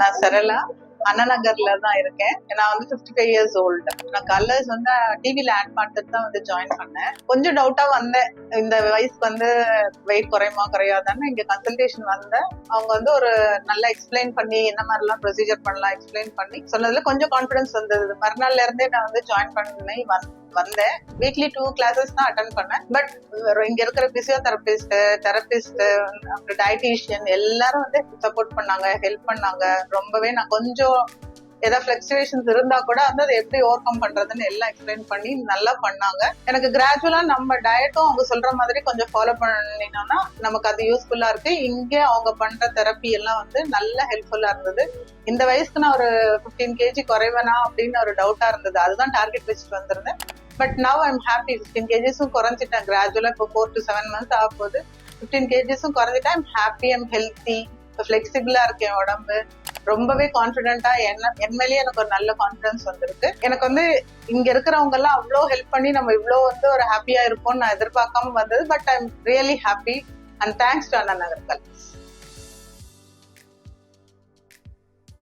நான் சரளா அண்ணா நகர்ல தான் இருக்கேன். நான் வந்து 55 இயர்ஸ் ஓல்டு. நான் கலர்ஸ் வந்து டிவில ஆட் பார்த்துட்டு தான் வந்து ஜாயின் பண்ணேன். கொஞ்சம் டவுட்டா வந்தேன், இந்த வயசுக்கு வந்து வெயிட் குறையுமா குறையாதான்னு. இங்க கன்சல்டேஷன் வந்தேன். அவங்க வந்து ஒரு நல்லா எக்ஸ்பிளைன் பண்ணி என்ன மாதிரிலாம் ப்ரொசீஜர் பண்ணலாம் எக்ஸ்பிளைன் பண்ணி சொன்னதுல கொஞ்சம் கான்பிடன்ஸ் வந்தது. மறுநாள்ல இருந்தே நான் வந்து ஜாயின் பண்ணி வந்தேன். வீக்லி 2 கிளாஸஸ் தான் அட்டன் பண்ணேன். பட் இங்க இருக்கிற பிசியோதெரபிஸ்ட், தெரபிஸ்ட், அப்புறம் டயட்டீஷியன் எல்லாரும் வந்து சப்போர்ட் பண்ணாங்க, ஹெல்ப் பண்ணாங்க. ரொம்பவே நான் கொஞ்சம் ஏதாவது பிளக்சுவேஷன்ஸ் இருந்தா கூட வந்து அதை எப்படி ஓவர் கம் பண்றதுன்னு எல்லாம் எக்ஸ்பிளைன் பண்ணி நல்லா பண்ணாங்க. எனக்கு கிராஜுவலா நம்ம டயட்டும் அவங்க சொல்ற மாதிரி கொஞ்சம் ஃபாலோ பண்ணினோம்னா நமக்கு அது யூஸ்ஃபுல்லா இருக்கு. இங்க அவங்க பண்ற தெரப்பி எல்லாம் வந்து நல்ல ஹெல்ப்ஃபுல்லா இருந்தது. இந்த வயசுக்கு நான் ஒரு 15 kg குறைவேனா அப்படின்னு ஒரு டவுட்டா இருந்தது. அதுதான் டார்கெட் வச்சுட்டு வந்திருந்தேன். But now I'm happy. 15 kgs குறைஞ்சிட்டேன் கிராஜுவலா. இப்போ 4 to 7 months ஆக போகுது. 15 kgs குறைஞ்சிட்டேன். ஐம் ஹாப்பி, ஐம் ஹெல்த்தி, ஃபிளெக்சிபிளா இருக்கேன். உடம்பு ரொம்பவே கான்பிடென்டா என் மேலேயே எனக்கு ஒரு நல்ல கான்பிடன்ஸ் வந்திருக்கு. எனக்கு வந்து இங்க இருக்கிறவங்க எல்லாம் அவ்வளோ ஹெல்ப் பண்ணி நம்ம இவ்வளோ வந்து ஒரு ஹாப்பியா இருப்போம்னு நான் எதிர்பார்க்காம வந்தது. But I'm really happy and thanks to Anna Nagar culls.